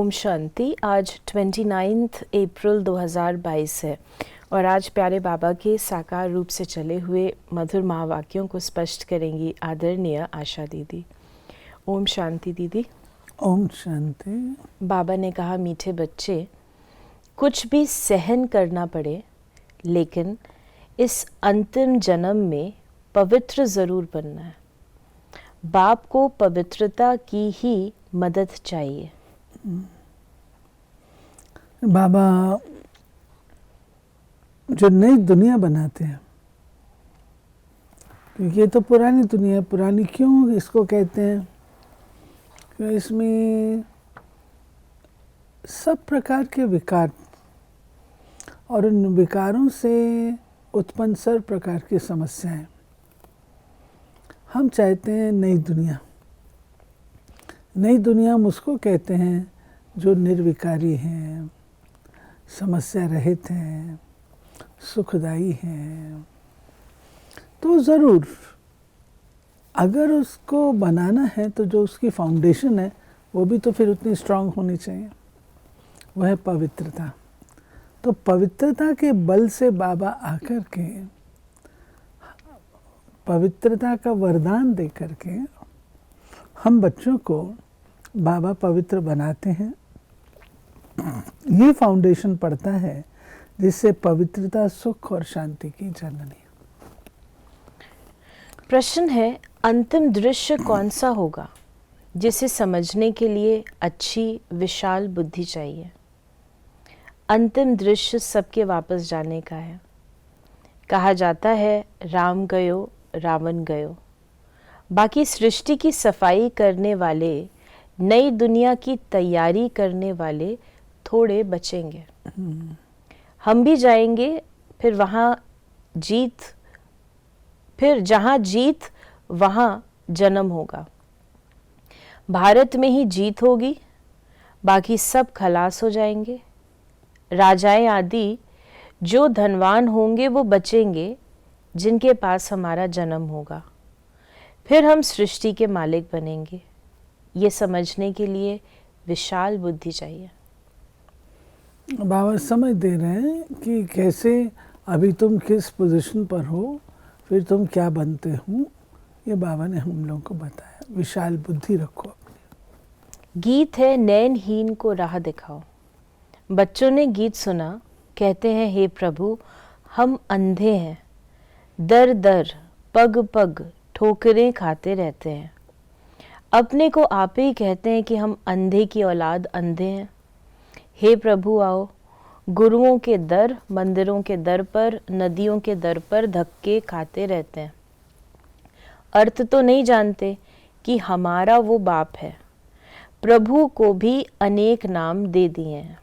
ओम शांति। आज 29 अप्रैल 2022 है और आज प्यारे बाबा के साकार रूप से चले हुए मधुर महावाक्यों को स्पष्ट करेंगी आदरणीय आशा दीदी। ओम शांति दीदी। ओम शांति। बाबा ने कहा, मीठे बच्चे, कुछ भी सहन करना पड़े लेकिन इस अंतिम जन्म में पवित्र ज़रूर बनना है। बाप को पवित्रता की ही मदद चाहिए। बाबा जो नई दुनिया बनाते हैं, क्योंकि ये तो पुरानी दुनिया है। पुरानी क्यों इसको कहते हैं? क्योंकि इसमें सब प्रकार के विकार और उन विकारों से उत्पन्न सर्व प्रकार की समस्याएं। हम चाहते हैं नई दुनिया। नई दुनिया हम उसको कहते हैं जो निर्विकारी हैं, समस्या रहित हैं, सुखदायी हैं। तो ज़रूर अगर उसको बनाना है तो जो उसकी फाउंडेशन है वो भी तो फिर उतनी स्ट्रांग होनी चाहिए। वह है पवित्रता। तो पवित्रता के बल से बाबा आकर के पवित्रता का वरदान दे करके हम बच्चों को बाबा पवित्र बनाते हैं। ये फाउंडेशन पड़ता है जिससे पवित्रता, सुख और शांति की जननी। प्रश्न है, अंतिम दृश्य कौन सा होगा जिसे समझने के लिए अच्छी विशाल बुद्धि चाहिए? अंतिम दृश्य सबके वापस जाने का है। कहा जाता है, राम गयो रावण गयो। बाकी सृष्टि की सफाई करने वाले, नई दुनिया की तैयारी करने वाले थोड़े बचेंगे। हम भी जाएंगे, फिर जहाँ जीत वहाँ जन्म होगा। भारत में ही जीत होगी, बाकी सब खलास हो जाएंगे। राजाएं आदि जो धनवान होंगे वो बचेंगे, जिनके पास हमारा जन्म होगा। फिर हम सृष्टि के मालिक बनेंगे। ये समझने के लिए विशाल बुद्धि चाहिए। बाबा समझ दे रहे हैं कि कैसे अभी तुम किस पोजीशन पर हो, फिर तुम क्या बनते हो। ये बाबा ने हम लोगों को बताया। विशाल बुद्धि रखो अपनी। गीत है, नैनहीन को राह दिखाओ। बच्चों ने गीत सुना, कहते हैं, हे प्रभु, हम अंधे हैं। दर दर पग पग ठोकरें खाते रहते हैं। अपने को आप ही कहते हैं कि हम अंधे की औलाद अंधे हैं। हे प्रभु, आओ। गुरुओं के दर, मंदिरों के दर पर, नदियों के दर पर धक्के खाते रहते हैं। अर्थ तो नहीं जानते कि हमारा वो बाप है। प्रभु को भी अनेक नाम दे दिए हैं।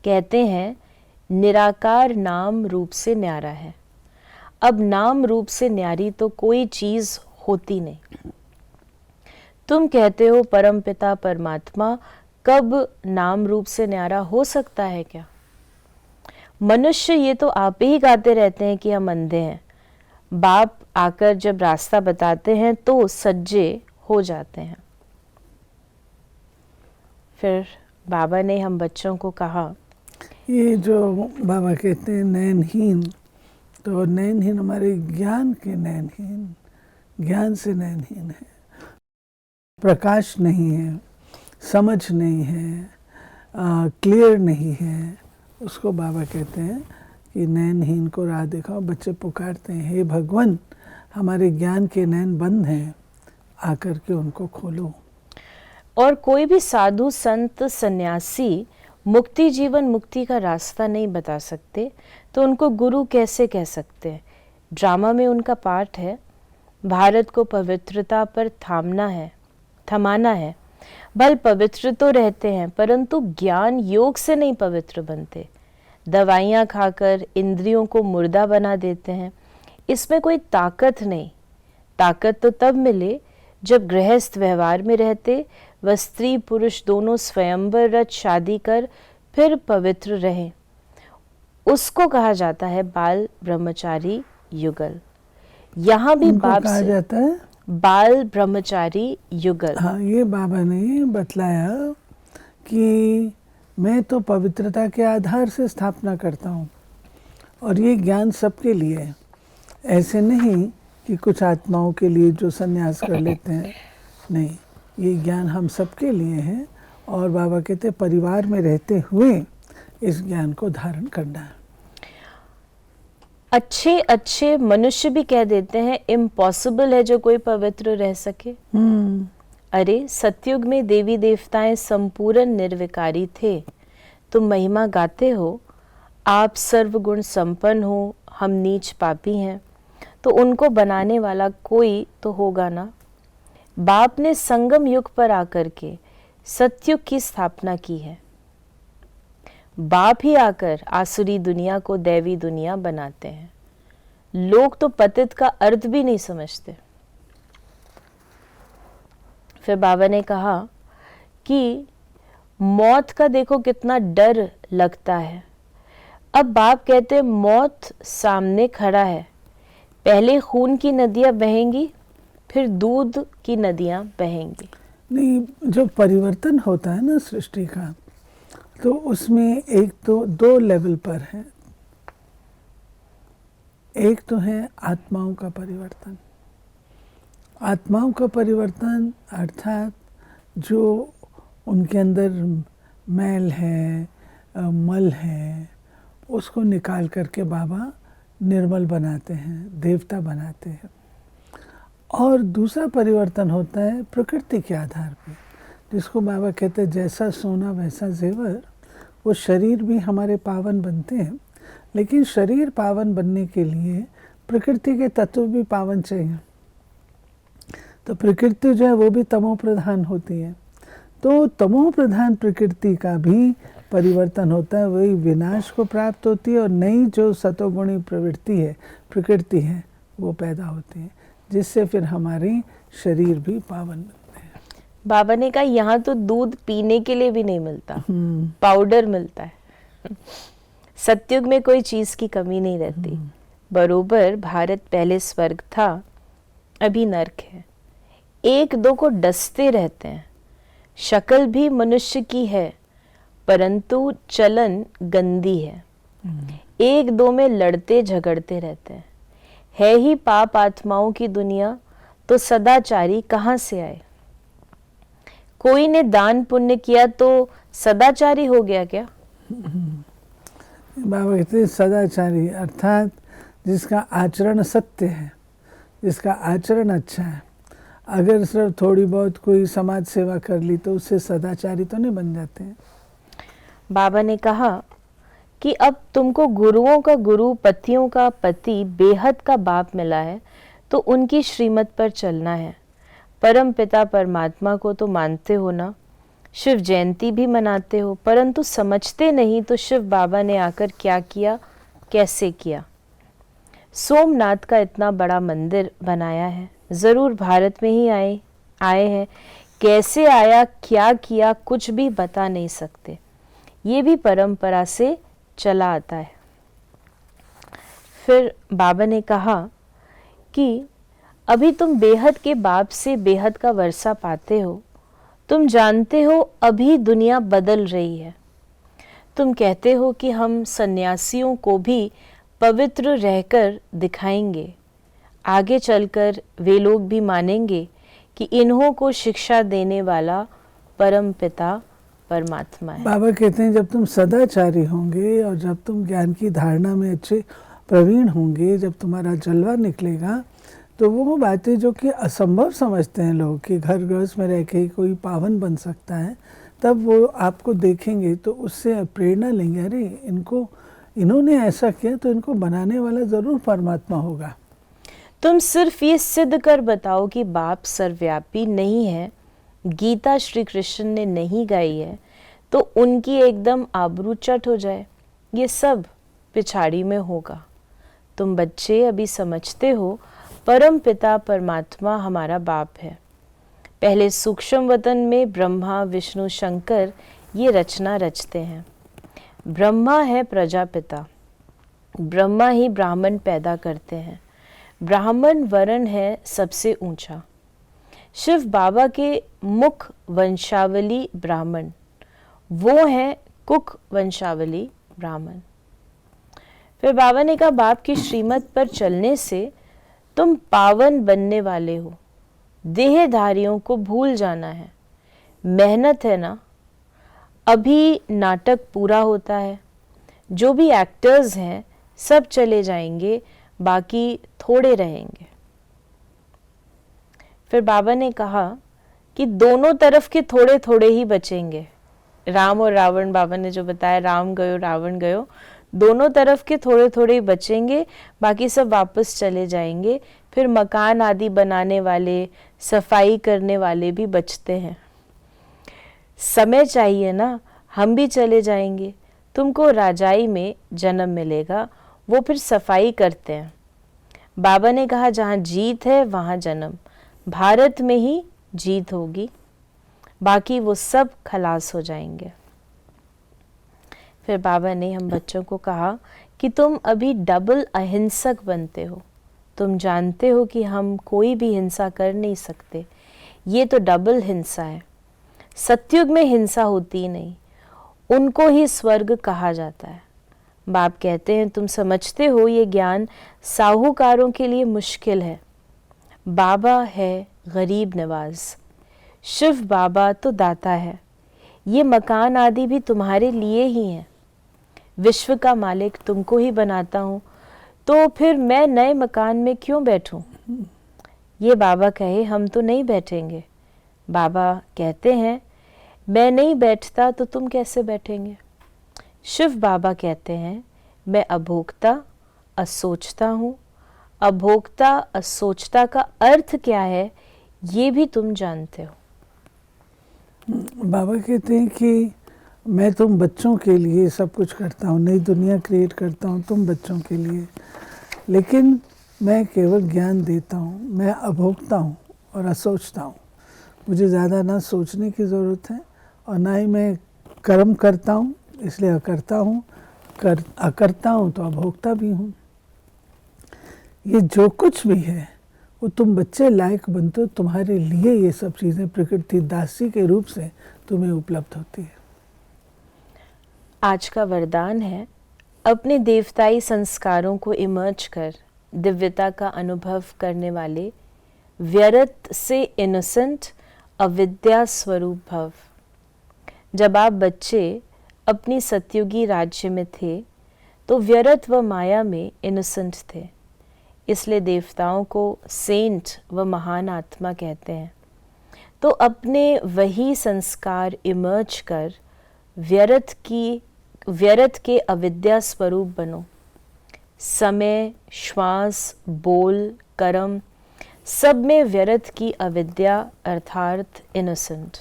कहते हैं, निराकार नाम रूप से न्यारा है। अब नाम रूप से न्यारी तो कोई चीज होती नहीं। तुम कहते हो परमपिता परमात्मा, कब नाम रूप से न्यारा हो सकता है क्या? मनुष्य ये तो आप ही गाते रहते हैं कि हम अंधे हैं। बाप आकर जब रास्ता बताते हैं तो सज्जे हो जाते हैं। फिर बाबा ने हम बच्चों को कहा, ये जो बाबा कहते हैं नैनहीन, तो नैनहीन हमारे ज्ञान के नैनहीन, ज्ञान से नैनहीन है। प्रकाश नहीं है, समझ नहीं है, क्लियर नहीं है। उसको बाबा कहते हैं कि नैनहीन को राह दिखाओ। बच्चे पुकारते हैं, हे भगवान, हमारे ज्ञान के नैन बंद हैं, आकर के उनको खोलो। और कोई भी साधु संत सन्यासी मुक्ति, जीवन मुक्ति का रास्ता नहीं बता सकते तो उनको गुरु कैसे कह सकते हैं? ड्रामा में उनका पार्ट है। भारत को पवित्रता पर थमाना है। बल पवित्र तो रहते हैं परंतु ज्ञान योग से नहीं पवित्र बनते। दवाइयाँ खाकर इंद्रियों को मुर्दा बना देते हैं। इसमें कोई ताकत नहीं। ताकत तो तब मिले जब गृहस्थ व्यवहार में रहते व स्त्री पुरुष दोनों स्वयंवर रच शादी कर फिर पवित्र रहें। उसको कहा जाता है बाल ब्रह्मचारी युगल। यहाँ भी बाप कहा से जाता है बाल ब्रह्मचारी युगल। हाँ, ये बाबा ने बतलाया कि मैं तो पवित्रता के आधार से स्थापना करता हूँ और ये ज्ञान सबके लिए है। ऐसे नहीं कि कुछ आत्माओं के लिए जो संन्यास कर लेते हैं, नहीं, ये ज्ञान हम सबके लिए है और बाबा कहते हैं परिवार में रहते हुए इस ज्ञान को धारण करना है। अच्छे अच्छे मनुष्य भी कह देते हैं इम्पॉसिबल है जो कोई पवित्र रह सके। अरे सतयुग में देवी देवताएं संपूर्ण निर्विकारी थे। तुम महिमा गाते हो, आप सर्वगुण संपन्न हो, हम नीच पापी हैं, तो उनको बनाने वाला कोई तो होगा ना। बाप ने संगम युग पर आकर के सतयुग की स्थापना की है। बाप ही आकर आसुरी दुनिया को दैवी दुनिया बनाते हैं। लोग तो पतित का अर्थ भी नहीं समझते। फिर बाबा ने कहा कि मौत का देखो कितना डर लगता है। अब बाप कहते हैं मौत सामने खड़ा है, पहले खून की नदियां बहेंगी, फिर दूध की नदियां बहेंगी। नहीं, जो परिवर्तन होता है ना सृष्टि का, तो उसमें एक तो दो लेवल पर है। एक तो है आत्माओं का परिवर्तन। आत्माओं का परिवर्तन अर्थात जो उनके अंदर मैल है, मल है, उसको निकाल करके बाबा निर्मल बनाते हैं, देवता बनाते हैं। और दूसरा परिवर्तन होता है प्रकृति के आधार पे, जिसको बाबा कहते हैं जैसा सोना वैसा जेवर। वो शरीर भी हमारे पावन बनते हैं, लेकिन शरीर पावन बनने के लिए प्रकृति के तत्व भी पावन चाहिए। तो प्रकृति जो है वो भी तमो प्रधान होती है, तो तमो प्रधान प्रकृति का भी परिवर्तन होता है, वही विनाश को प्राप्त होती है और नई जो सतोगुणी प्रवृत्ति है, प्रकृति है, वो पैदा होती है, जिससे फिर हमारे शरीर भी पावन बनते हैं। बाबा ने कहा यहाँ तो दूध पीने के लिए भी नहीं मिलता, पाउडर मिलता है। सतयुग में कोई चीज की कमी नहीं रहती। बरोबर भारत पहले स्वर्ग था, अभी नर्क है। एक दो को डसते रहते हैं। शक्ल भी मनुष्य की है, परंतु चलन गंदी है। एक दो में लड़ते झगड़ते रहते हैं। है ही पाप आत्माओं की दुनिया, तो सदाचारी कहाँ से आए? कोई ने दान पुण्य किया तो सदाचारी हो गया क्या? बाबा कहते हैं सदाचारी अर्थात जिसका आचरण सत्य है, जिसका आचरण अच्छा है। अगर सिर्फ थोड़ी बहुत कोई समाज सेवा कर ली तो उससे सदाचारी तो नहीं बन जाते हैं। बाबा ने कहा कि अब तुमको गुरुओं का गुरु, पतियों का पति, बेहद का बाप मिला है, तो उनकी श्रीमत पर चलना है। परम पिता परमात्मा को तो मानते हो ना, शिव जयंती भी मनाते हो, परंतु समझते नहीं तो शिव बाबा ने आकर क्या किया, कैसे किया। सोमनाथ का इतना बड़ा मंदिर बनाया है, जरूर भारत में ही आए हैं। कैसे आया, क्या किया, कुछ भी बता नहीं सकते। ये भी परंपरा से चला आता है। फिर बाबा ने कहा कि अभी तुम बेहद के बाप से बेहद का वर्षा पाते हो। तुम जानते हो अभी दुनिया बदल रही है। तुम कहते हो कि हम सन्यासियों को भी पवित्र रहकर दिखाएंगे। आगे चलकर वे लोग भी मानेंगे कि इन्हों को शिक्षा देने वाला परम पिता परमात्मा है। बाबा कहते हैं जब तुम सदाचारी होंगे और जब तुम ज्ञान की धारणा में अच्छे प्रवीण होंगे, जब तुम्हारा जलवा निकलेगा, तो वो बातें जो कि असंभव समझते हैं लोग कि घर गृहस्थ में रह के ही कोई पावन बन सकता है, तब वो आपको देखेंगे तो उससे प्रेरणा लेंगे। अरे इन्होंने ऐसा किया तो इनको बनाने वाला जरूर परमात्मा होगा। तुम सिर्फ ये सिद्ध कर बताओ कि बाप सर्वव्यापी नहीं है, गीता श्री कृष्ण ने नहीं गाई है, तो उनकी एकदम आबरू चट हो जाए। ये सब पिछाड़ी में होगा। तुम बच्चे अभी समझते हो परम पिता परमात्मा हमारा बाप है। पहले सूक्ष्म वतन में ब्रह्मा विष्णु शंकर ये रचना रचते हैं। ब्रह्मा है प्रजापिता, ब्रह्मा ही ब्राह्मण पैदा करते हैं। ब्राह्मण वर्ण है सबसे ऊंचा। शिव बाबा के मुख वंशावली ब्राह्मण, वो हैं कुक वंशावली ब्राह्मण। फिर बाबा ने कहा, बाप की श्रीमत पर चलने से तुम पावन बनने वाले हो, देहधारियों को भूल जाना है। मेहनत है ना, अभी नाटक पूरा होता है, जो भी एक्टर्स हैं सब चले जाएंगे, बाकी थोड़े रहेंगे। फिर बाबा ने कहा कि दोनों तरफ के थोड़े थोड़े ही बचेंगे। राम और रावण, बाबा ने जो बताया, राम गयो रावण गयो, दोनों तरफ के थोड़े थोड़े ही बचेंगे, बाकी सब वापस चले जाएंगे। फिर मकान आदि बनाने वाले, सफाई करने वाले भी बचते हैं। समय चाहिए ना, हम भी चले जाएंगे, तुमको राजाई में जन्म मिलेगा, वो फिर सफाई करते हैं। बाबा ने कहा, जहाँ जीत है वहाँ जन्म, भारत में ही जीत होगी, बाकी वो सब खलास हो जाएंगे। फिर बाबा ने हम बच्चों को कहा कि तुम अभी डबल अहिंसक बनते हो। तुम जानते हो कि हम कोई भी हिंसा कर नहीं सकते, ये तो डबल हिंसा है। सतयुग में हिंसा होती नहीं, उनको ही स्वर्ग कहा जाता है। बाप कहते हैं, तुम समझते हो ये ज्ञान साहूकारों के लिए मुश्किल है। बाबा है गरीब नवाज, शिव बाबा तो दाता है। ये मकान आदि भी तुम्हारे लिए ही हैं। विश्व का मालिक तुमको ही बनाता हूँ, तो फिर मैं नए मकान में क्यों बैठूं? ये बाबा कहे, हम तो नहीं बैठेंगे। बाबा कहते हैं, मैं नहीं बैठता तो तुम कैसे बैठेंगे? शिव बाबा कहते हैं, मैं अभोक्ता असोचता हूँ। अभोक्ता असोचता का अर्थ क्या है, ये भी तुम जानते हो। बाबा कहते हैं कि मैं तुम बच्चों के लिए सब कुछ करता हूँ, नई दुनिया क्रिएट करता हूँ तुम बच्चों के लिए, लेकिन मैं केवल ज्ञान देता हूँ। मैं अभोक्ता हूँ और असोचता हूँ। मुझे ज़्यादा ना सोचने की ज़रूरत है और ना ही मैं कर्म करता हूँ, इसलिए अकर्ता हूँ। अकर्ता हूँ तो अभोक्ता भी हूँ। ये जो कुछ भी है वो तुम बच्चे लायक बनते हो, तुम्हारे लिए ये सब चीज़ें प्रकृति दासी के रूप से तुम्हें उपलब्ध होती है। आज का वरदान है, अपने देवताई संस्कारों को इमर्ज कर दिव्यता का अनुभव करने वाले व्यर्थ से इनोसेंट अविद्या स्वरूप भव। जब आप बच्चे अपनी सतयुगी राज्य में थे तो व्यर्थ व माया में इनोसेंट थे, इसलिए देवताओं को सेंट व महान आत्मा कहते हैं। तो अपने वही संस्कार इमर्ज कर व्यर्थ के अविद्या स्वरूप बनो। समय, श्वास, बोल, कर्म सब में व्यर्थ की अविद्या अर्थात इनोसेंट।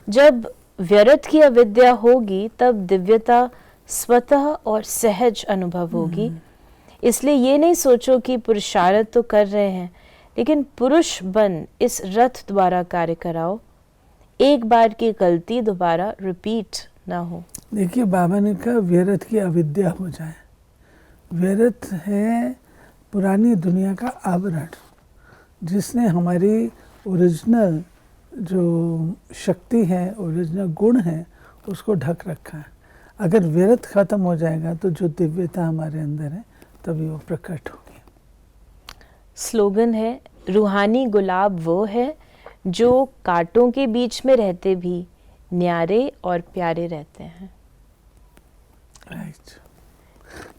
जब व्यर्थ की अविद्या होगी तब दिव्यता स्वतः और सहज अनुभव होगी। इसलिए ये नहीं सोचो कि पुरुषार्थ तो कर रहे हैं, लेकिन पुरुष बन इस रथ द्वारा कार्य कराओ, एक बार की गलती दोबारा रिपीट ना हो। देखिए, बाबा ने कहा व्यर्थ की अविद्या हो जाए। व्यर्थ है पुरानी दुनिया का आवरण, जिसने हमारी ओरिजिनल जो शक्ति है, ओरिजिनल गुण है, उसको ढक रखा है। अगर व्यर्थ खत्म हो जाएगा तो जो दिव्यता हमारे अंदर है तभी वो प्रकट होगी। स्लोगन है, रूहानी गुलाब वो है जो कांटों के बीच में रहते भी न्यारे और प्यारे रहते हैं। राइट।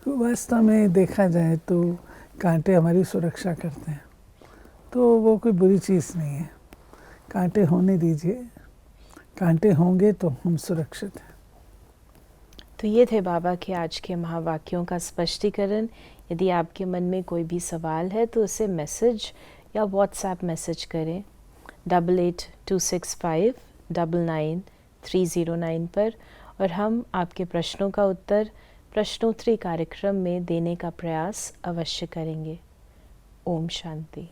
तो वास्तव में देखा जाए तो कांटे हमारी सुरक्षा करते हैं, तो वो कोई बुरी चीज़ नहीं है। कांटे होने दीजिए, कांटे होंगे तो हम सुरक्षित हैं। तो ये थे बाबा के आज के महावाक्यों का स्पष्टीकरण। यदि आपके मन में कोई भी सवाल है तो उसे मैसेज या व्हाट्सएप मैसेज करें 8826599309 पर, और हम आपके प्रश्नों का उत्तर प्रश्नोत्तरी कार्यक्रम में देने का प्रयास अवश्य करेंगे। ओम शांति।